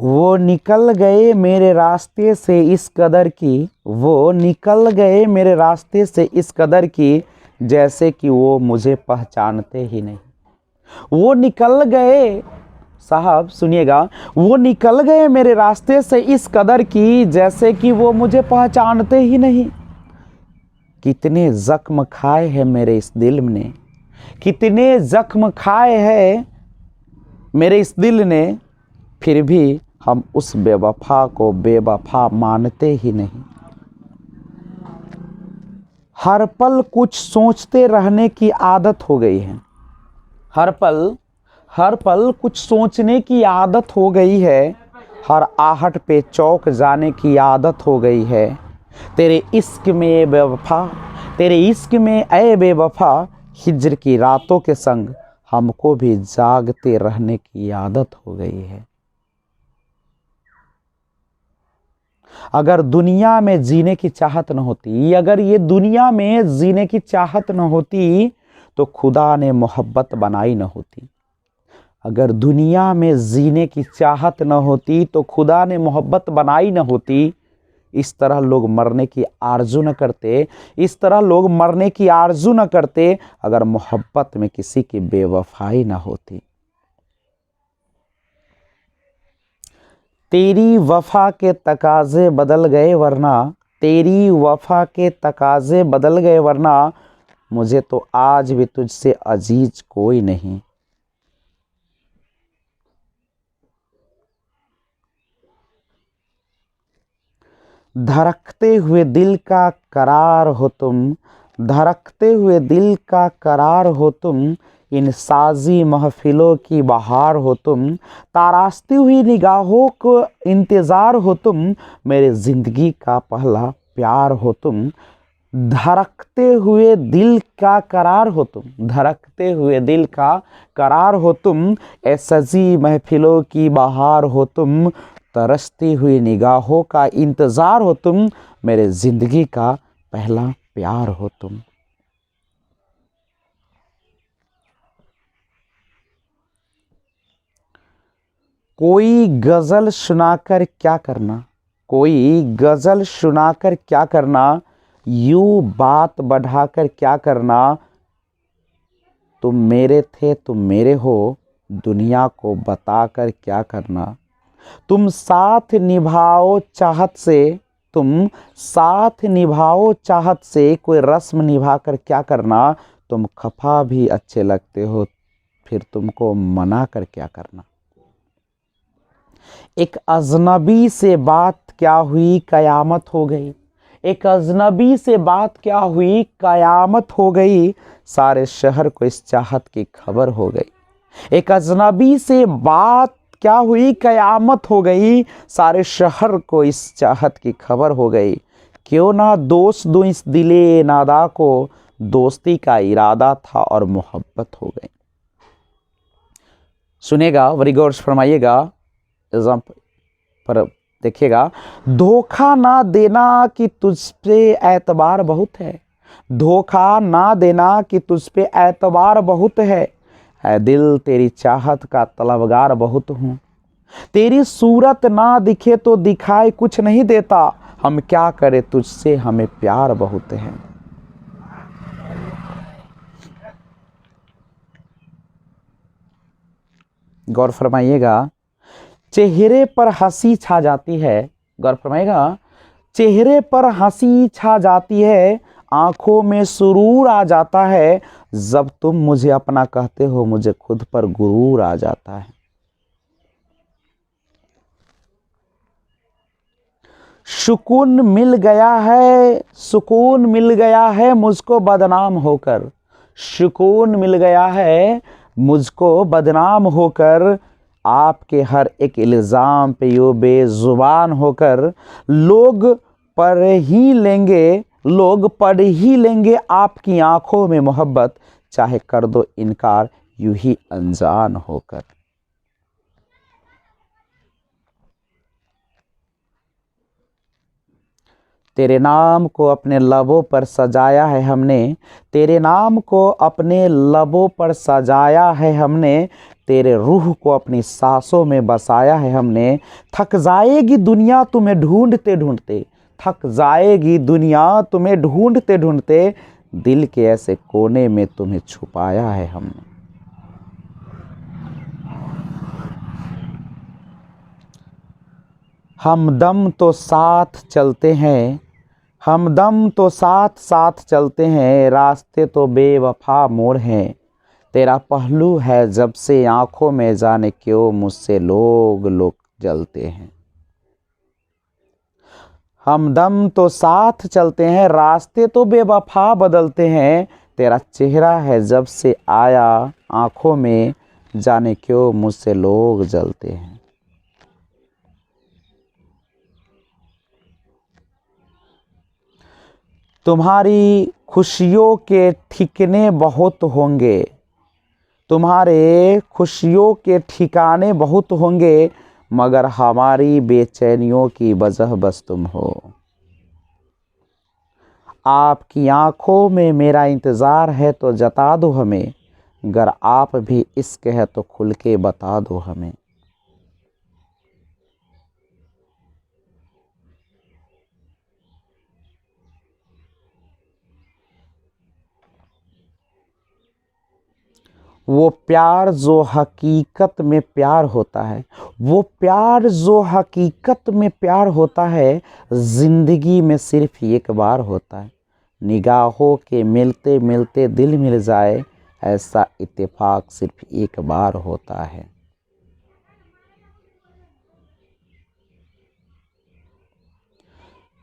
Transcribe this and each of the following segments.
वो निकल गए मेरे रास्ते से इस कदर की, वो निकल गए मेरे रास्ते से इस कदर की, जैसे कि वो मुझे पहचानते ही नहीं। वो निकल गए, साहब सुनिएगा, वो निकल गए मेरे रास्ते से इस कदर की, जैसे कि वो मुझे पहचानते ही नहीं। कितने जख्म खाए हैं मेरे इस दिल ने, कितने जख्म खाए हैं मेरे इस दिल ने, फिर भी हम उस बेवफा को बेवफा मानते ही नहीं। हर पल कुछ सोचते रहने की आदत हो गई है, हर पल कुछ सोचने की आदत हो गई है, हर आहट पे चौक जाने की आदत हो गई है। तेरे इश्क में ए बेवफा, तेरे इश्क में ए बेवफा, हिज्र की रातों के संग हमको भी जागते रहने की आदत हो गई है। अगर दुनिया में जीने की चाहत न होती, अगर ये दुनिया में जीने की चाहत न होती, तो खुदा ने मोहब्बत बनाई न होती। अगर दुनिया में जीने की चाहत न होती तो खुदा ने मोहब्बत बनाई न होती। इस तरह लोग मरने की आरजू न करते, इस तरह लोग मरने की आरजू न करते, अगर मोहब्बत में किसी की बेवफाई न होती। तेरी वफा के तकाजे बदल गए वरना, तेरी वफा के तकाजे बदल गए वरना, मुझे तो आज भी तुझसे अजीज कोई नहीं। धड़कते हुए दिल का करार हो तुम, धड़कते हुए दिल का करार हो तुम, इन साजी महफिलों की बहार हो तुम, तारास्ती हुई निगाहों को इंतज़ार हो तुम, मेरे ज़िंदगी का पहला प्यार हो तुम। धड़कते हुए दिल का करार हो तुम, धड़कते हुए दिल का करार हो तुम, ए सजी महफिलों की बहार हो तुम, तरसती हुई निगाहों का इंतज़ार हो तुम, मेरे ज़िंदगी का पहला प्यार हो तुम। कोई गज़ल सुनाकर क्या करना, कोई गज़ल सुनाकर क्या करना, यूं बात बढ़ाकर क्या करना, तुम मेरे थे तुम मेरे हो, दुनिया को बताकर क्या करना। तुम साथ निभाओ चाहत से, तुम साथ निभाओ चाहत से, कोई रस्म निभाकर क्या करना, तुम खफा भी अच्छे लगते हो, फिर तुमको मना कर क्या करना। एक अजनबी से बात क्या हुई कयामत हो गई, एक अजनबी से बात क्या हुई कयामत हो गई, सारे शहर को इस चाहत की खबर हो गई। एक अजनबी से बात क्या हुई कयामत हो गई, सारे शहर को इस चाहत की खबर हो गई। क्यों ना दोस्त दूं इस दिले नादा को, दोस्ती का इरादा था और मोहब्बत हो गई। सुनेगा, वरी गौर से फरमाइएगा, एग्जाम्पल पर देखिएगा। धोखा ना देना कि तुझ पे एतबार बहुत है, धोखा ना देना कि तुझ पे एतबार बहुत है दिल तेरी चाहत का तलबगार बहुत हूँ। तेरी सूरत ना दिखे तो दिखाई कुछ नहीं देता, हम क्या करें तुझसे हमें प्यार बहुत है। गौर फरमाइएगा, चेहरे पर हंसी छा जाती है, गौर फरमाइएगा, चेहरे पर हंसी छा जाती है, आंखों में सुरूर आ जाता है, जब तुम मुझे अपना कहते हो मुझे खुद पर गुरूर आ जाता है। सुकून मिल गया है, सुकून मिल गया है मुझको बदनाम होकर, सुकून मिल गया है मुझको बदनाम होकर, आपके हर एक इल्ज़ाम पे यूं बेजुबान होकर, लोग पढ़ ही लेंगे, लोग पढ़ ही लेंगे आपकी आंखों में मोहब्बत, चाहे कर दो इनकार यूं ही अनजान होकर। तेरे नाम को अपने लबों पर सजाया है हमने, तेरे नाम को अपने लबों पर सजाया है हमने, तेरे रूह को अपनी सांसों में बसाया है हमने। थक जाएगी दुनिया तुम्हें ढूंढते ढूंढते, थक जाएगी दुनिया तुम्हें ढूंढते ढूंढते, दिल के ऐसे कोने में तुम्हें छुपाया है हमने। हमदम तो साथ चलते हैं, हमदम तो साथ साथ चलते हैं, रास्ते तो बेवफा मोड़ हैं। तेरा पहलू है जब से आंखों में, जाने क्यों मुझसे लोग लोग जलते हैं। हमदम तो साथ चलते हैं, रास्ते तो बेवफा बदलते हैं। तेरा चेहरा है जब से आया आंखों में, जाने क्यों मुझसे लोग जलते हैं। तुम्हारी खुशियों के ठिकाने बहुत होंगे, तुम्हारे खुशियों के ठिकाने बहुत होंगे, मगर हमारी बेचैनियों की वजह बस तुम हो। आपकी आंखों में मेरा इंतज़ार है तो जता दो हमें, अगर आप भी इश्क है तो खुल के बता दो हमें। वो प्यार जो हकीकत में प्यार होता है, वो प्यार जो हकीकत में प्यार होता है, ज़िंदगी में सिर्फ एक बार होता है। निगाहों के मिलते मिलते दिल मिल जाए, ऐसा इत्तेफाक सिर्फ एक बार होता है।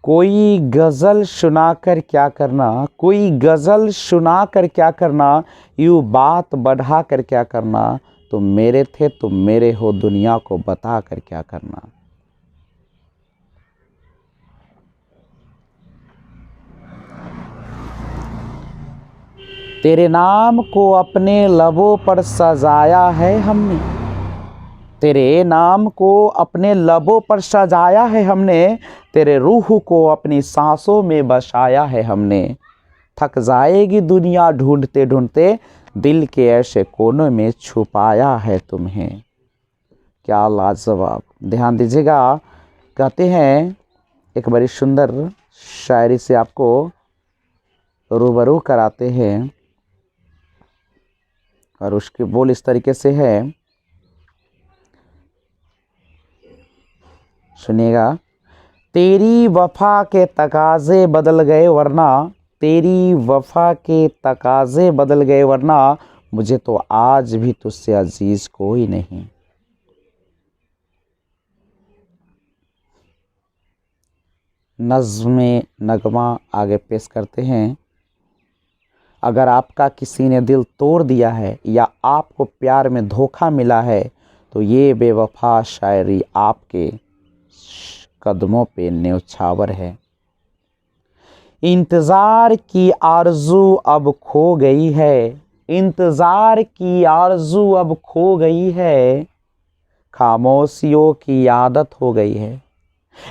कोई गज़ल सुनाकर क्या करना, कोई गज़ल सुनाकर क्या करना, यूँ बात बढ़ा कर क्या करना, तुम मेरे थे तुम मेरे हो दुनिया को बता कर क्या करना। तेरे नाम को अपने लबों पर सजाया है हमने, तेरे नाम को अपने लबों पर सजाया है हमने, तेरे रूह को अपनी सांसों में बसाया है हमने। थक जाएगी दुनिया ढूंढते ढूंढते, दिल के ऐसे कोनों में छुपाया है तुम्हें। क्या लाजवाब, ध्यान दीजिएगा। कहते हैं, एक बड़ी सुंदर शायरी से आपको रूबरू कराते हैं, और उसके बोल इस तरीके से है, सुनिएगा। तेरी वफा के तकाजे बदल गए वरना, तेरी वफा के तकाजे बदल गए वरना, मुझे तो आज भी तुझसे अजीज कोई नहीं। नज़्म नगमा आगे पेश करते हैं। अगर आपका किसी ने दिल तोड़ दिया है या आपको प्यार में धोखा मिला है, तो ये बेवफा शायरी आपके कदमों पे न्यौछावर है। इंतज़ार की आरज़ू अब खो गई है, इंतज़ार की आरज़ू अब खो गई है, खामोशियों की आदत हो गई है।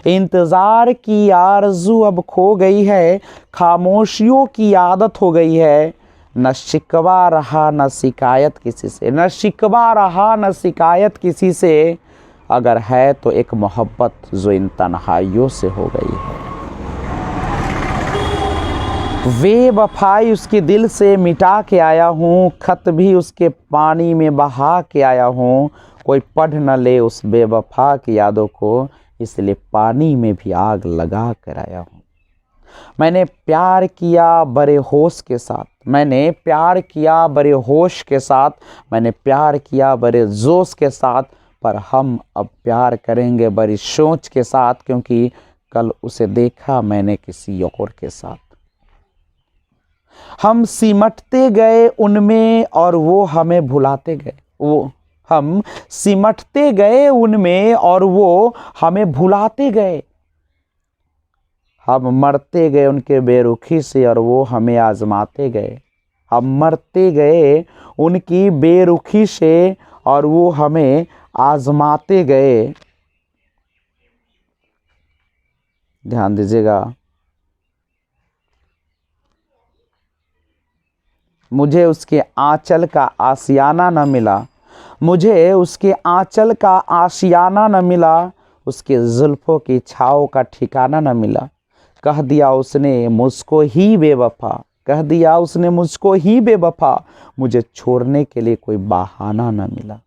इंतज़ार की आरज़ू अब खो गई है, खामोशियों की आदत हो गई है। न शिकवा रहा न शिकायत किसी से, न शिकवा रहा न शिकायत किसी से, अगर है तो एक मोहब्बत जो इन तन्हाइयों से हो गई है। बेवफाई उसके दिल से मिटा के आया हूँ, खत भी उसके पानी में बहा के आया हूँ। कोई पढ़ न ले उस बेवफा की यादों को, इसलिए पानी में भी आग लगा कर आया हूँ। मैंने प्यार किया बड़े होश के साथ, मैंने प्यार किया बड़े होश के साथ, मैंने प्यार किया बड़े जोश के साथ, पर हम अब प्यार करेंगे बड़ी सोच के साथ, क्योंकि कल उसे देखा मैंने किसी और के साथ। हम सिमटते गए उनमें और वो हमें भुलाते गए, वो हम सिमटते गए उनमें और वो हमें भुलाते गए। हम मरते गए उनके बेरुखी से और वो हमें आजमाते गए। हम मरते गए उनकी बेरुखी से और वो हमें आजमाते गए। ध्यान दीजिएगा। मुझे उसके आंचल का आशियाना न मिला, मुझे उसके आंचल का आशियाना न मिला, उसके जुल्फों की छाँव का ठिकाना न मिला। कह दिया उसने मुझको ही बेवफा, कह दिया उसने मुझको ही बेवफा, मुझे छोड़ने के लिए कोई बहाना न मिला।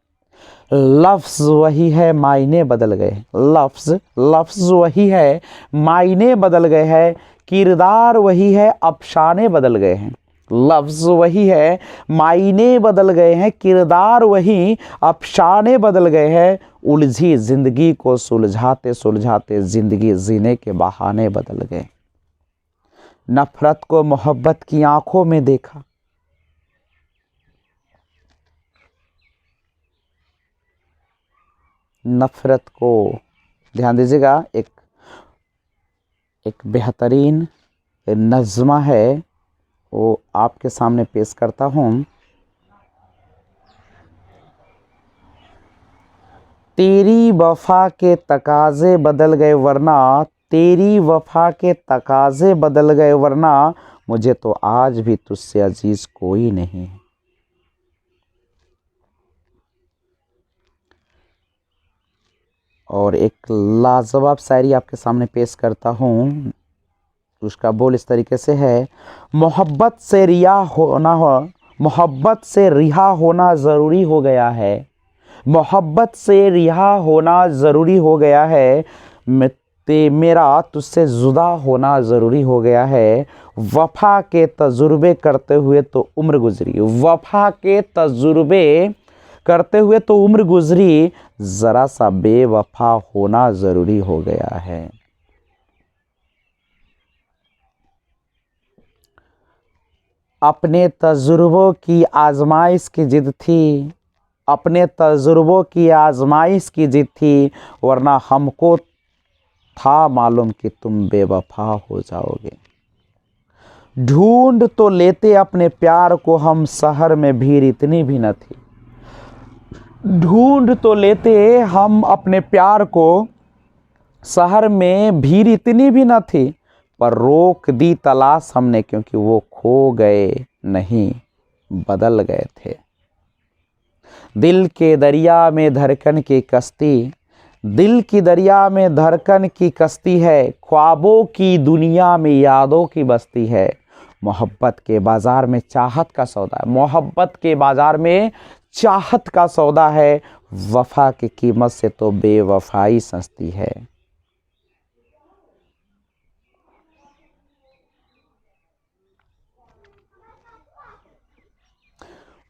लफ्ज़ वही है, मायने बदल गए। लफ्ज़ वही है, मायने बदल गए हैं। किरदार वही है, अफसाने बदल गए हैं। लफ्ज़ वही है, मायने बदल गए हैं। किरदार वही, अफसाने बदल गए हैं। उलझी जिंदगी को सुलझाते सुलझाते जिंदगी जीने के बहाने बदल गए। नफरत को मोहब्बत की आंखों में देखा, नफरत को, ध्यान दीजिएगा, एक बेहतरीन नज़्मा है, वो आपके सामने पेश करता हूँ। तेरी वफा के तकाजे बदल गए वरना, तेरी वफा के तकाजे बदल गए वरना, मुझे तो आज भी तुझसे अजीज कोई नहीं है। और एक लाजवाब शायरी आपके सामने पेश करता हूँ। उसका बोल इस तरीके से है, मोहब्बत से रिहा होना हो, मोहब्बत से रिहा होना ज़रूरी हो गया है, मोहब्बत से रिहा होना ज़रूरी हो गया है, मेरा तुझसे जुदा होना ज़रूरी हो गया है। वफ़ा के तजुर्बे करते हुए तो उम्र गुजरी, वफ़ा के तजुर्बे करते हुए तो उम्र गुजरी, ज़रा सा बेवफा होना ज़रूरी हो गया है। अपने तजुर्बों की आजमाइश की जिद थी, अपने तजुर्बों की आजमाइश की जिद थी, वरना हमको था मालूम कि तुम बेवफा हो जाओगे। ढूंढ तो लेते अपने प्यार को हम, शहर में भीड़ इतनी भी न थी। ढूंढ तो लेते हम अपने प्यार को, शहर में भीड़ इतनी भी न थी, पर रोक दी तलाश हमने, क्योंकि वो खो गए नहीं, बदल गए थे। दिल के दरिया में धड़कन की कश्ती, दिल की दरिया में धड़कन की कश्ती है, ख्वाबों की दुनिया में यादों की बस्ती है। मोहब्बत के बाज़ार में चाहत का सौदा है, मोहब्बत के बाज़ार में चाहत का सौदा है, वफ़ा की कीमत से तो बेवफाई सस्ती है।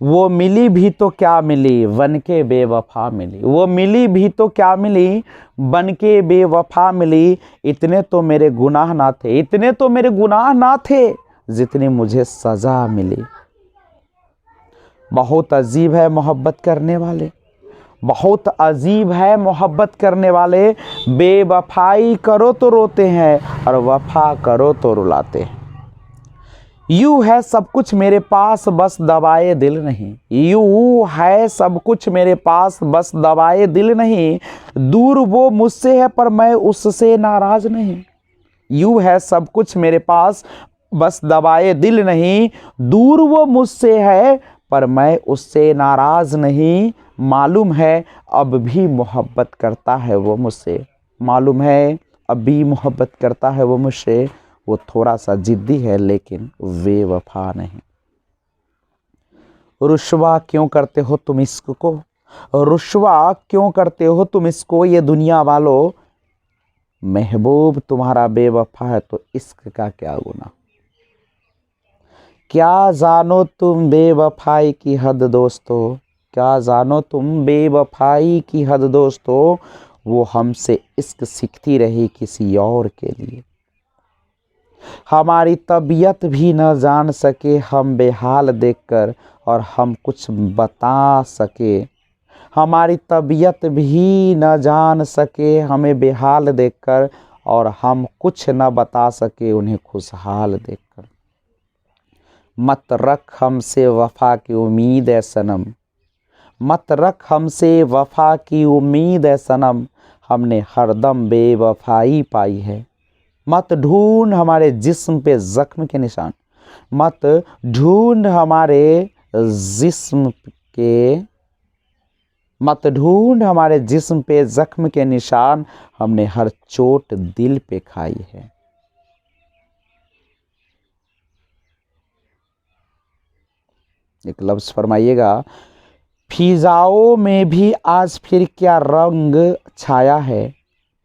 वो मिली भी तो क्या मिली, बन के बेवफा मिली। वो मिली भी तो क्या मिली, बन के बेवफा मिली। इतने तो मेरे गुनाह ना थे, इतने तो मेरे गुनाह ना थे, जितनी मुझे सज़ा मिली। बहुत अजीब है मोहब्बत करने वाले, बहुत अजीब है मोहब्बत करने वाले। बेवफाई करो तो रोते हैं, और वफा करो तो रुलाते हैं। यूँ है सब कुछ मेरे पास, बस दबाए दिल नहीं। यूँ है सब कुछ मेरे पास, बस दबाए दिल नहीं। दूर वो मुझसे है, पर मैं उससे नाराज नहीं। यूँ है सब कुछ मेरे पास, बस दबाए दिल नहीं। दूर वो मुझसे है, पर मैं उससे नाराज नहीं। मालूम है अब भी मोहब्बत करता है वो मुझसे, मालूम है अब भी मोहब्बत करता है वो मुझसे। वो थोड़ा सा जिद्दी है, लेकिन बेवफा नहीं। रुश्वा क्यों करते हो तुम इश्क को, रुश्वा क्यों करते हो तुम इसको, ये दुनिया वालों। महबूब तुम्हारा बेवफा है तो इश्क का क्या गुनाह। क्या जानो तुम बेवफाई की हद दोस्तों, क्या जानो तुम बेवफाई की हद दोस्तों। वो हमसे इश्क सीखती रही किसी और के लिए। हमारी तबीयत भी न जान सके हम बेहाल देखकर, और हम कुछ बता सके। हमारी तबीयत भी न जान सके हमें बेहाल देखकर, और हम कुछ न बता सके उन्हें खुशहाल देखकर। मत रख हमसे वफ़ा की उम्मीद है सनम, मत रख हमसे वफ़ा की उम्मीद है सनम। हमने हरदम बेवफाई पाई है। मत ढूंढ हमारे जिस्म पे ज़ख्म के निशान, मत ढूंढ हमारे जिस्म के मत ढूंढ हमारे जिस्म पे जख्म के निशान, हमने हर चोट दिल पे खाई है। एक लफ्ज फरमाइएगा, फिजाओं में भी आज फिर क्या रंग छाया है,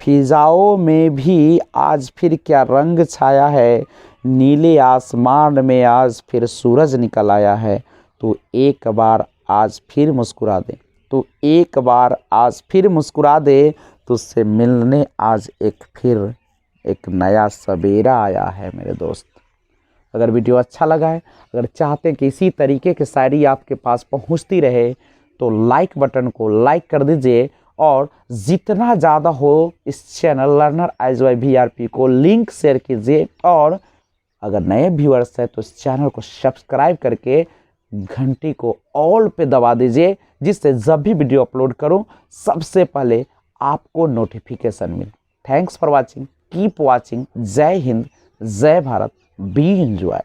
फिजाओं में भी आज फिर क्या रंग छाया है, नीले आसमान में आज फिर सूरज निकल आया है। तो एक बार आज फिर मुस्कुरा दे, तो एक बार आज फिर मुस्कुरा दे, तुझसे मिलने आज एक नया सवेरा आया है मेरे दोस्त। अगर वीडियो अच्छा लगा है, अगर चाहते हैं कि इसी तरीके की शायरी आपके पास पहुंचती रहे, तो लाइक बटन को लाइक कर दीजिए और जितना ज़्यादा हो इस चैनल लर्नर IJY VRP को लिंक शेयर कीजिए। और अगर नए व्यूअर्स हैं तो इस चैनल को सब्सक्राइब करके घंटी को ऑल पे दबा दीजिए, जिससे जब भी वीडियो अपलोड करूं सबसे पहले आपको नोटिफिकेशन मिले। Thanks for watching, keep watching. जय हिंद, जय भारत, बी एंजॉय।